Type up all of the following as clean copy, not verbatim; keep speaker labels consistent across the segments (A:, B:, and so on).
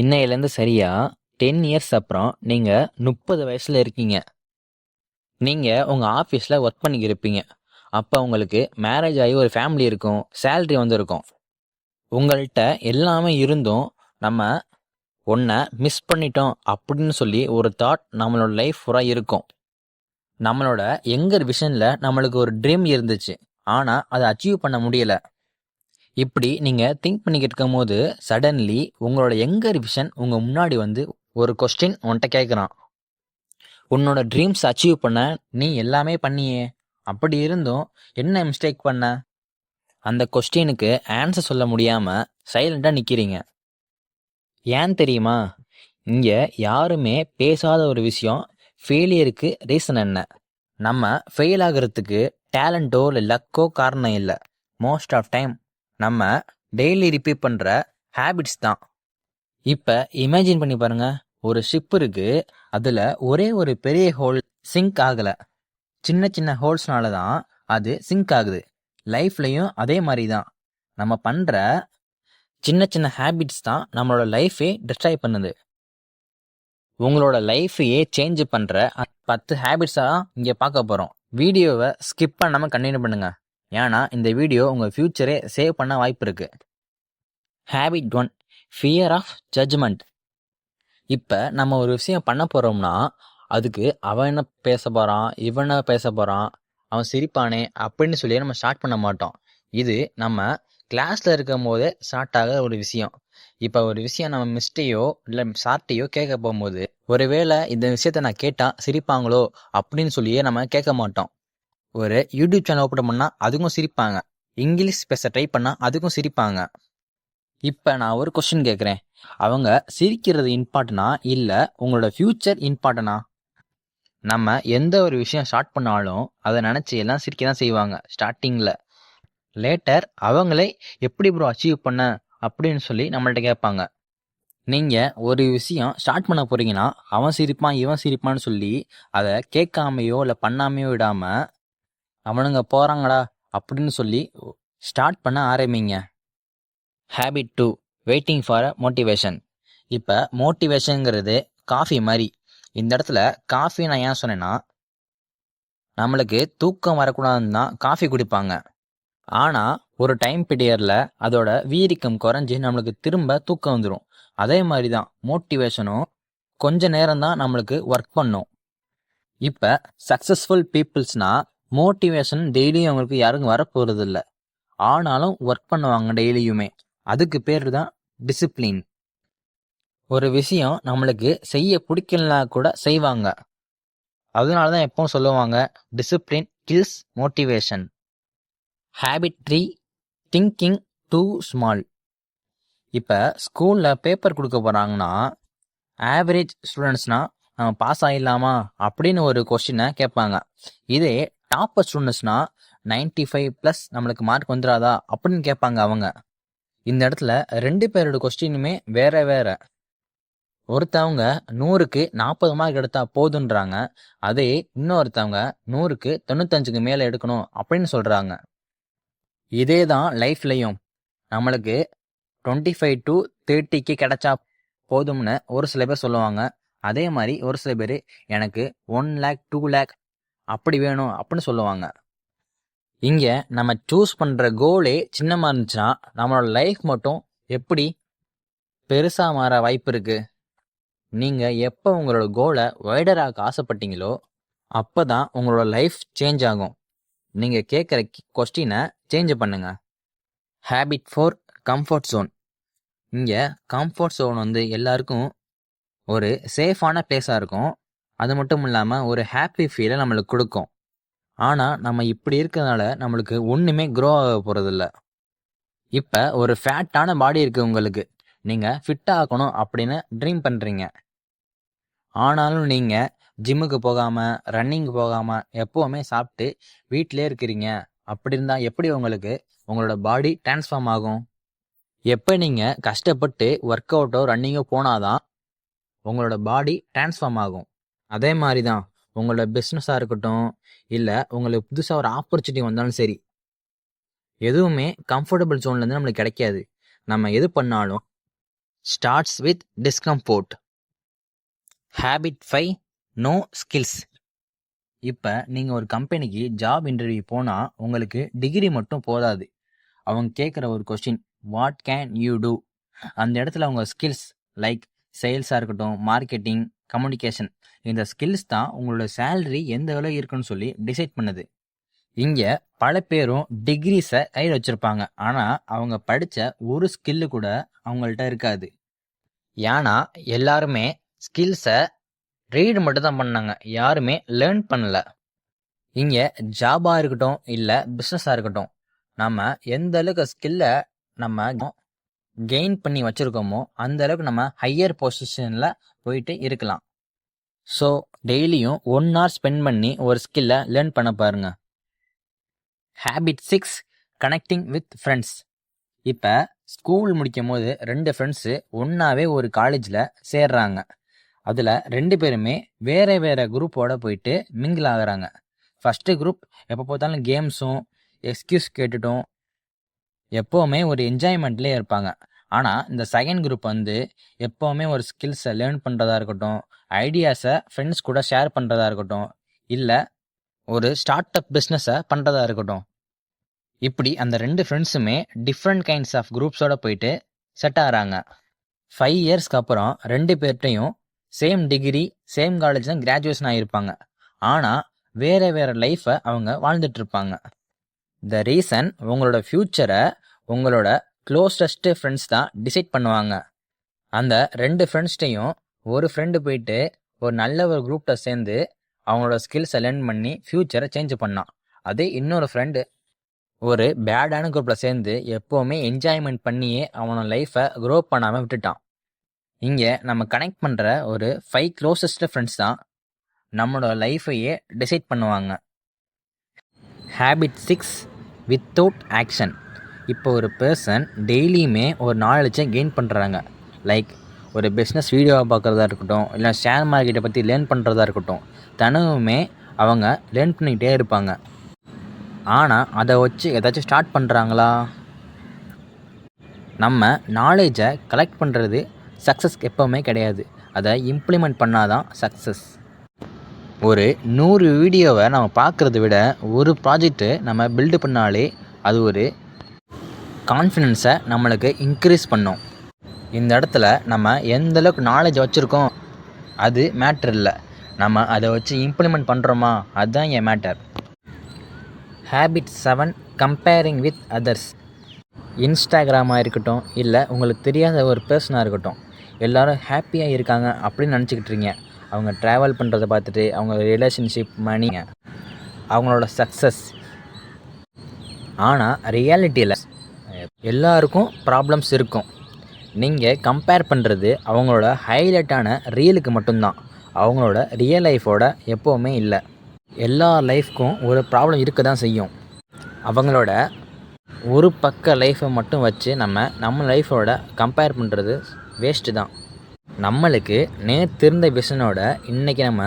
A: இன்னையிலேருந்து சரியா 10 இயர்ஸ் அப்புறம் நீங்கள் 30 வயசில் இருக்கீங்க. நீங்கள் உங்கள் ஆஃபீஸில் ஒர்க் பண்ணிக்கிருப்பீங்க. அப்போ உங்களுக்கு மேரேஜ் ஆகி ஒரு ஃபேமிலி இருக்கும், சேல்ரி வந்திருக்கும். உங்கள்கிட்ட எல்லாமே இருந்தும் நம்ம ஒன்றை மிஸ் பண்ணிட்டோம் அப்படின்னு சொல்லி ஒரு தாட் நம்மளோட லைஃப் பூரா இருக்கும். நம்மளோட யங்கர் விஷனில் நம்மளுக்கு ஒரு ட்ரீம் இருந்துச்சு, ஆனால் அதை அச்சீவ் பண்ண முடியலை. இப்படி நீங்கள் திங்க் பண்ணிக்கிட்டு இருக்கும் போது சடன்லி உங்களோட யங்கர் விஷன் உங்கள் முன்னாடி வந்து ஒரு கொஸ்டின் உன்கிட்ட கேட்குறான். உன்னோட ட்ரீம்ஸ் அச்சீவ் பண்ண நீ எல்லாமே பண்ணியே, அப்படி இருந்தும் என்ன மிஸ்டேக் பண்ண? அந்த கொஸ்டினுக்கு ஆன்சர் சொல்ல முடியாமல் சைலண்டாக நிற்கிறீங்க. ஏன் தெரியுமா? இங்கே யாருமே பேசாத ஒரு விஷயம், ஃபெயிலியருக்கு ரீசன் என்ன? நம்ம ஃபெயில் ஆகிறதுக்கு டேலண்ட்டோ இல்லை லக்கோ காரணம் இல்லை. மோஸ்ட் ஆஃப் டைம் நம்ம டெய்லி ரிப்பீட் பண்ணுற ஹேபிட்ஸ் தான். இப்போ இமேஜின் பண்ணி பாருங்க, ஒரு ஷிப் இருக்கு, அதில் ஒரே ஒரு பெரிய ஹோல் சிங்க் ஆகலை. சின்ன சின்ன ஹோல்ஸ்னால தான் அது சிங்க் ஆகுது. லைஃப்லையும் அதே மாதிரி தான். நம்ம பண்ணுற சின்ன சின்ன ஹேபிட்ஸ் தான் நம்மளோட லைஃபே டிஸ்ட்ராய் பண்ணுது. உங்களோட லைஃபையே சேஞ்ச் பண்ணுற 10 ஹேபிட்ஸாக இங்கே பார்க்க போகிறோம். வீடியோவை ஸ்கிப் பண்ணாமல் கண்டினியூ பண்ணுங்க, ஏன்னா இந்த வீடியோ உங்கள் ஃப்யூச்சரே சேவ் பண்ண வாய்ப்பு இருக்குது. Habit 1, fear of judgement. இப்போ நம்ம ஒரு விஷயம் பண்ண போகிறோம்னா அதுக்கு அவன் என்ன பேச போகிறான், இவன் என்ன பேச போகிறான், அவன் சிரிப்பானே அப்படின்னு சொல்லி நம்ம ஸ்டார்ட் பண்ண மாட்டோம். இது நம்ம கிளாஸில் இருக்கும் போதே ஸ்டார்ட் ஆகிற ஒரு விஷயம். இப்போ ஒரு விஷயம் நம்ம மிஸ்டையோ இல்லை சார்ட்டையோ கேட்க போகும்போது, ஒருவேளை இந்த விஷயத்த நான் கேட்டால் சிரிப்பாங்களோ அப்படின்னு சொல்லியே நம்ம கேட்க மாட்டோம். ஒரு யூடியூப் சேனல் ஓப்பன் பண்ணால் அதுக்கும் சிரிப்பாங்க, இங்கிலீஷ் பேச ட்ரை பண்ணால் அதுக்கும் சிரிப்பாங்க. இப்போ நான் ஒரு கொஸ்டின் கேட்குறேன், அவங்க சிரிக்கிறது இம்பார்ட்டனா இல்லை உங்களோட ஃப்யூச்சர் இம்பார்ட்டனா? நம்ம எந்த ஒரு விஷயம் ஸ்டார்ட் பண்ணாலும் அதை நினச்சி எல்லாம் சிரிக்க தான் செய்வாங்க ஸ்டார்டிங்கில். லேட்டர் அவங்களே எப்படி ப்ரோ அச்சீவ் பண்ண அப்படின்னு சொல்லி நம்மள்ட்ட கேட்பாங்க. நீங்கள் ஒரு விஷயம் ஸ்டார்ட் பண்ண போகிறீங்கன்னா அவன் சிரிப்பான் இவன் சிரிப்பான்னு சொல்லி அதை கேட்காமையோ இல்லை பண்ணாமையோ விடாமல் அவனுங்க போகிறாங்கடா அப்படின்னு சொல்லி ஸ்டார்ட் பண்ண ஆரம்பிங்க. Habit 2, waiting for a motivation. இப்போ மோட்டிவேஷனுங்கிறது காஃபி மாதிரி. இந்த இடத்துல காஃபி நான் ஏன் சொன்னேன்னா, நம்மளுக்கு தூக்கம் வரக்கூடாதுன்னு தான் காஃபி குடிப்பாங்க. ஆனால் ஒரு டைம் பீரியடில் அதோட வீரிக்கம் குறைஞ்சி நம்மளுக்கு திரும்ப தூக்கம் வந்துடும். அதே மாதிரி தான் மோட்டிவேஷனும் கொஞ்ச நேரம் தான் நம்மளுக்கு ஒர்க் பண்ணும். இப்போ சக்ஸஸ்ஃபுல் பீப்புள்ஸ்னால் மோட்டிவேஷன் டெய்லியும் அவங்களுக்கு யாருக்கும் வரப்போகிறது இல்லை, ஆனாலும் ஒர்க் பண்ணுவாங்க டெய்லியுமே. அதுக்கு பேர் தான் டிசிப்ளின். ஒரு விஷயம் நம்மளுக்கு செய்ய பிடிக்கலனா கூட செய்வாங்க. அதனால தான் எப்பவும் சொல்லுவாங்க, discipline kills motivation. Habit 3, thinking too small. இப்போ ஸ்கூலில் பேப்பர் கொடுக்க போகிறாங்கன்னா ஆவரேஜ் ஸ்டூடெண்ட்ஸ்னால் நம்ம பாஸ் ஆகிடலாமா அப்படின்னு ஒரு கொஸ்டினை கேட்பாங்க. இதே டாப்பர் ஸ்டூடெண்ட்ஸ்னால் 95+ நம்மளுக்கு மார்க் வந்துடாதா அப்படின்னு கேட்பாங்க அவங்க. இந்த இடத்துல 2 பேரோட கொஸ்டினுமே வேற வேற. ஒருத்தவங்க 100க்கு 40 மார்க் எடுத்தா போதுன்றாங்க, அதே இன்னொருத்தவங்க 100க்கு 95க்கு மேலே எடுக்கணும் அப்படின்னு சொல்கிறாங்க. இதே தான் லைஃப்லையும் நம்மளுக்கு 25 to 30க்கு கிடைச்சா போதும்னு ஒரு சில பேர் சொல்லுவாங்க. அதே மாதிரி ஒரு சில பேர் எனக்கு 1 lakh 2 lakh அப்படி வேணும் அப்படின்னு சொல்லுவாங்க. இங்கே நம்ம சூஸ் பண்ணுற கோலே சின்னமாக இருந்துச்சுன்னா நம்மளோட லைஃப் மட்டும் எப்படி பெருசாக மாற வாய்ப்பு இருக்குது. நீங்கள் எப்போ உங்களோட கோலை வைடராக ஆசைப்பட்டீங்களோ அப்போ தான் உங்களோட லைஃப் சேஞ்ச் ஆகும். நீங்கள் கேட்குற கொஸ்டினை சேஞ்ச் பண்ணுங்க. Habit 4, comfort zone. இங்கே கம்ஃபர்ட் ஜோன் வந்து எல்லாருக்கும் ஒரு சேஃபான பிளேஸாக இருக்கும். அது மட்டும் இல்லாமல் ஒரு ஹாப்பி ஃபீலை நம்மளுக்கு கொடுக்கும். ஆனால் நம்ம இப்படி இருக்கிறதுனால நம்மளுக்கு ஒன்றுமே க்ரோ ஆக போகிறதில்ல. இப்போ ஒரு ஃபேட்டான பாடி இருக்குது உங்களுக்கு, நீங்கள் ஃபிட்டாக ஆக்கணும் அப்படின்னு ட்ரீம் பண்ணுறீங்க. ஆனாலும் நீங்கள் ஜிம்முக்கு போகாமல் ரன்னிங் போகாமல் எப்போவுமே சாப்பிட்டு வீட்டிலே இருக்கிறீங்க. அப்படி இருந்தால் எப்படி உங்களுக்கு உங்களோட பாடி டிரான்ஸ்ஃபார்ம் ஆகும்? எப்போ நீங்கள் கஷ்டப்பட்டு ஒர்க் அவுட்டோ ரன்னிங்கோ போனாதான் உங்களோட பாடி டிரான்ஸ்ஃபார்ம் ஆகும். அதே மாதிரி தான் உங்களோட பிஸ்னஸாக இருக்கட்டும், இல்லை உங்களுக்கு புதுசாக ஒரு ஆப்பர்ச்சுனிட்டி வந்தாலும் சரி, எதுவுமே கம்ஃபர்டபுள் ஜோன்லேருந்து நம்மளுக்கு கிடைக்காது. நம்ம எது பண்ணாலும் starts with discomfort. Habit 5 no skills. இப்போ நீங்கள் ஒரு கம்பெனிக்கு ஜாப் இன்டர்வியூ போனால் உங்களுக்கு டிகிரி மட்டும் போதாது. அவங்க கேட்குற ஒரு question, what can you do? அந்த இடத்துல அவங்க ஸ்கில்ஸ் லைக் சேல்ஸாக இருக்கட்டும், மார்க்கெட்டிங், கம்யூனிகேஷன், இந்த ஸ்கில்ஸ் தான் உங்களோட சேலரி எந்த அளவு இருக்குன்னு சொல்லி டிசைட் பண்ணுது. இங்கே பல பேரும் டிகிரிஸை கையில் வச்சுருப்பாங்க, ஆனால் அவங்க படித்த ஒரு ஸ்கில்லு கூட அவங்கள்ட்ட இருக்காது. ஏன்னா எல்லாருமே ஸ்கில்ஸை ரீடு மட்டும் தான் பண்ணாங்க, யாருமே லேர்ன் பண்ணல. இங்கே ஜாபாக இருக்கட்டும் இல்லை பிஸ்னஸாக இருக்கட்டும், நம்ம எந்த அளவுக்கு ஸ்கில்லை நம்ம கெயின் பண்ணி வச்சுருக்கோமோ அந்த அளவுக்கு நம்ம ஹையர் பொசிஷனில் போயிட்டு இருக்கலாம். ஸோ டெய்லியும் 1 hour ஸ்பெண்ட் பண்ணி ஒரு ஸ்கில்லை லேர்ன் பண்ண பாருங்க. Habit 6 connecting with friends. இப்போ ஸ்கூல் முடிக்கும் போது 2 ஃப்ரெண்ட்ஸு ஒன்றாவே ஒரு காலேஜில் சேர்றாங்க. அதில் 2 பேருமே வேறு வேறு குரூப்போட போயிட்டு மிங்கிள் ஆகுறாங்க. ஃபஸ்ட்டு குரூப் எப்போ பார்த்தாலும் கேம்ஸும் எக்ஸ்கியூஸ் கேட்டுட்டும் எப்போவுமே ஒரு என்ஜாய்மெண்ட்லேயே இருப்பாங்க. ஆனால் இந்த செகண்ட் குரூப் எப்போவுமே ஒரு ஸ்கில்ஸை லேர்ன் பண்ணுறதா இருக்கட்டும், ஐடியாஸை ஃப்ரெண்ட்ஸ் கூட ஷேர் பண்ணுறதா இருக்கட்டும், இல்லை ஒரு ஸ்டார்ட் அப் பிஸ்னஸை பண்ணுறதா இருக்கட்டும். இப்படி அந்த 2 ஃப்ரெண்ட்ஸுமே டிஃப்ரெண்ட் கைண்ட்ஸ் ஆஃப் குரூப்ஸோடு போயிட்டு செட் ஆகிறாங்க. 5 இயர்ஸ்க்கு அப்புறம் 2 பேர்ட்டையும் சேம் டிகிரி, சேம் காலேஜ் தான் கிராஜுவேஷன் ஆகியிருப்பாங்க. ஆனால் வேறு வேறு லைஃப்பை அவங்க வாழ்ந்துட்டுருப்பாங்க. த ரீசன், உங்களோட ஃப்யூச்சரை உங்களோட க்ளோசஸ்ட்டு ஃப்ரெண்ட்ஸ் தான் டிசைட் பண்ணுவாங்க. அந்த 2 ஃப்ரெண்ட்ஸ்டையும் ஒரு ஃப்ரெண்டு போயிட்டு ஒரு நல்ல ஒரு குரூப்பில் சேர்ந்து அவங்களோட ஸ்கில்ஸை லேர்ன் பண்ணி ஃப்யூச்சரை சேஞ்ச் பண்ணான். அதே இன்னொரு ஃப்ரெண்டு ஒரு பேடான குரூப்பில் சேர்ந்து எப்போவுமே என்ஜாய்மெண்ட் பண்ணியே அவனோட லைஃப்பை க்ரோ பண்ணாமல் விட்டுட்டான். இங்கே நம்ம கனெக்ட் பண்ணுற ஒரு 5 க்ளோசஸ்ட் ஃப்ரெண்ட்ஸ் தான் நம்மளோட லைஃப்பையே டிசைட் பண்ணுவாங்க. Habit 6 without action. இப்போ ஒரு பர்சன் டெய்லியுமே ஒரு நாலேஜை கெயின் பண்ணுறாங்க. லைக் ஒரு பிஸ்னஸ் வீடியோவை பார்க்குறதா இருக்கட்டும், இல்லை ஷேர் மார்க்கெட்டை பற்றி லேர்ன் பண்ணுறதா இருக்கட்டும், தினமுமே அவங்க லேர்ன் பண்ணிக்கிட்டே இருப்பாங்க. ஆனால் அதை வச்சு ஏதாச்சும் ஸ்டார்ட் பண்ணுறாங்களா? நம்ம நாலேஜை கலெக்ட் பண்ணுறது சக்ஸஸ் எப்போவுமே கிடையாது, அதை இம்ப்ளிமெண்ட் பண்ணால் தான் சக்ஸஸ். ஒரு 100 வீடியோவை நம்ம பார்க்குறத விட ஒரு ப்ராஜெக்ட்டு நம்ம பில்டு பண்ணாலே அது ஒரு கான்ஃபிடென்ஸை நம்மளுக்கு இன்க்ரீஸ் பண்ணும். இந்த இடத்துல நம்ம எந்தளவுக்கு நாலேஜ் வச்சுருக்கோம் அது மேட்டர் இல்லை, நம்ம அதை வச்சு இம்ப்ளிமெண்ட் பண்ணுறோமா அதுதான் என் matter. Habit 7 comparing with others. இன்ஸ்டாகிராமாக இருக்கட்டும், இல்லை உங்களுக்கு தெரியாத ஒரு பர்சனாக இருக்கட்டும், எல்லோரும் ஹாப்பியாக இருக்காங்க அப்படின்னு நினச்சிக்கிட்டுருங்க. அவங்க ட்ராவல் பண்ணுறதை பார்த்துட்டு, அவங்க ரிலேஷன்ஷிப், மணி, அவங்களோட சக்ஸஸ். ஆனால் ரியாலிட்டியில் எல்லாருக்கும் ப்ராப்ளம்ஸ் இருக்கும். நீங்கள் கம்பேர் பண்ணுறது அவங்களோட ஹைலைட்டான ரீலுக்கு மட்டும்தான், அவங்களோட ரியல் லைஃபோட எப்போவுமே இல்லை. எல்லா லைஃப்க்கும் ஒரு ப்ராப்ளம் இருக்க தான் செய்யும். அவங்களோட ஒரு பக்க லைஃப்பை மட்டும் வச்சு நம்ம லைஃபோட கம்பேர் பண்ணுறது வேஸ்ட்டு தான். நம்மளுக்கு நேற்று இருந்த விஷனோட இன்றைக்கி நம்ம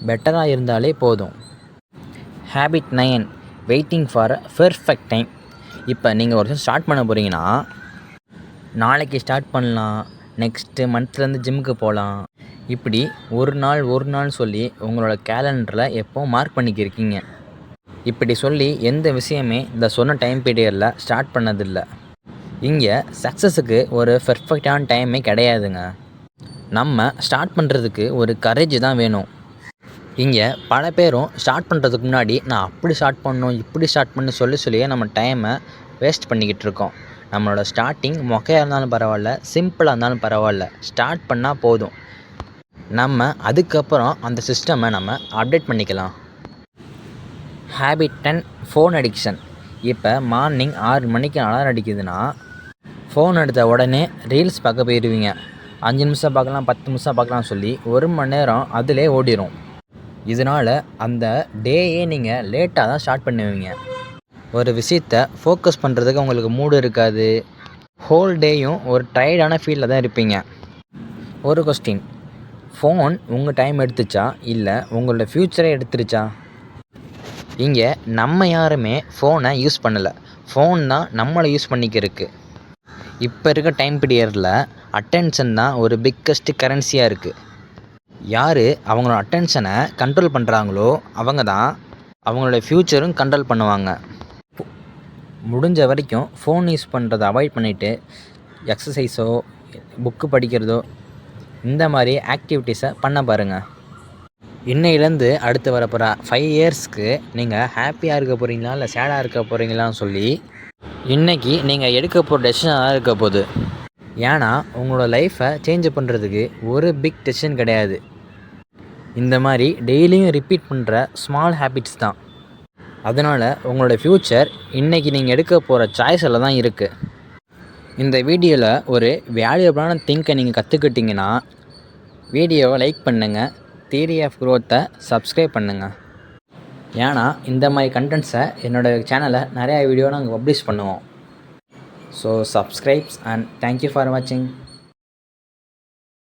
A: பெட்டராக இருந்தாலே போதும். Habit 9 waiting for perfect time. இப்போ நீங்கள் ஒரு விஷயம் ஸ்டார்ட் பண்ண போகிறீங்கன்னா, நாளைக்கு ஸ்டார்ட் பண்ணலாம், நெக்ஸ்ட்டு மந்த்லேருந்து ஜிம்முக்கு போகலாம், இப்படி ஒரு நாள் சொல்லி உங்களோட கேலண்டரில் எப்போ மார்க் பண்ணிக்கிருக்கீங்க. இப்படி சொல்லி எந்த விஷயமே இந்த சொன்ன டைம் பீரியடில் ஸ்டார்ட் பண்ணதில்லை. இங்கே சக்ஸஸுக்கு ஒரு பெர்ஃபெக்டான டைமே கிடையாதுங்க. நம்ம ஸ்டார்ட் பண்ணுறதுக்கு ஒரு கரேஜ் தான் வேணும். இங்கே பல பேரும் ஸ்டார்ட் பண்ணுறதுக்கு முன்னாடி நான் அப்படி ஸ்டார்ட் பண்ணணும், இப்படி ஸ்டார்ட் பண்ணி சொல்லியே நம்ம டைமை வேஸ்ட் பண்ணிக்கிட்டு இருக்கோம். நம்மளோட ஸ்டார்டிங் மொக்கையாக இருந்தாலும் பரவாயில்ல, சிம்பிளாக இருந்தாலும் பரவாயில்ல, ஸ்டார்ட் பண்ணால் போதும். நம்ம அதுக்கப்புறம் அந்த சிஸ்டமை நம்ம அப்டேட் பண்ணிக்கலாம். Habit 10 phone addiction. இப்போ மார்னிங் 6 மணிக்கு அலாரம் அடிக்குதுன்னா ஃபோன் எடுத்த உடனே ரீல்ஸ் பார்க்க போயிடுவீங்க. 5 நிமிஷம் பார்க்கலாம், 10 நிமிஷம் பார்க்கலாம் சொல்லி 1 மணி நேரம் அதிலே ஓடிடும். இதனால் அந்த டேயே நீங்கள் லேட்டாக தான் ஸ்டார்ட் பண்ணுவீங்க. ஒரு விஷயத்தை ஃபோக்கஸ் பண்ணுறதுக்கு உங்களுக்கு மூடு இருக்காது. ஹோல் டேயும் ஒரு டயர்டான ஃபீலில் தான் இருப்பீங்க. ஒரு கொஸ்டின், ஃபோன் உங்கள் டைம் எடுத்துச்சா இல்லை உங்களோட ஃப்யூச்சரே எடுத்துருச்சா? இங்கே நம்ம யாருமே ஃபோனை யூஸ் பண்ணலை, ஃபோன் தான் நம்மளை யூஸ் பண்ணிக்கிறதுக்கு. இப்போ இருக்க டைம் பீரியடில் அட்டென்ஷன் தான் ஒரு பிக்கஸ்ட் கரன்சியாக இருக்குது. யார் அவங்களோட அட்டென்ஷனை கண்ட்ரோல் பண்ணுறாங்களோ அவங்க தான் அவங்களோட ஃப்யூச்சரும் கண்ட்ரோல் பண்ணுவாங்க. முடிஞ்ச வரைக்கும் ஃபோன் யூஸ் பண்ணுறதை அவாய்ட் பண்ணிவிட்டு எக்ஸசைஸோ புக்கு படிக்கிறதோ இந்த மாதிரி ஆக்டிவிட்டீஸை பண்ண பாருங்கள். இன்னையிலேருந்து அடுத்து வரப்போகிற 5 இயர்ஸ்க்கு நீங்கள் ஹாப்பியாக இருக்க போகிறீங்களா இல்லை சேடாக இருக்க போகிறீங்களான்னு சொல்லி இன்றைக்கி நீங்கள் எடுக்க போகிற டெசிஷனாக இருக்க போகுது. ஏன்னா உங்களோட லைஃப்பை சேஞ்ச் பண்ணுறதுக்கு ஒரு பிக் டெசிஷன் கிடையாது. இந்த மாதிரி டெய்லியும் ரிப்பீட் பண்ணுற ஸ்மால் ஹேபிட்ஸ் தான். அதனால் உங்களோட ஃப்யூச்சர் இன்றைக்கி நீங்கள் எடுக்க போகிற சாய்ஸில் தான் இருக்குது. இந்த வீடியோவில் ஒரு வேல்யூபிளான திங்கை நீங்கள் கற்றுக்கிட்டிங்கன்னா வீடியோவை லைக் பண்ணுங்கள், தியரி ஆஃப் க்ரோத்தை சப்ஸ்கிரைப் பண்ணுங்கள். ஏன்னா இந்த மாதிரி கண்டென்ட்ஸை என்னோடய சேனலில் நிறையா வீடியோ நாங்கள் பப்ளிஷ் பண்ணுவோம். So subscribes and thank you for வாட்சிங்.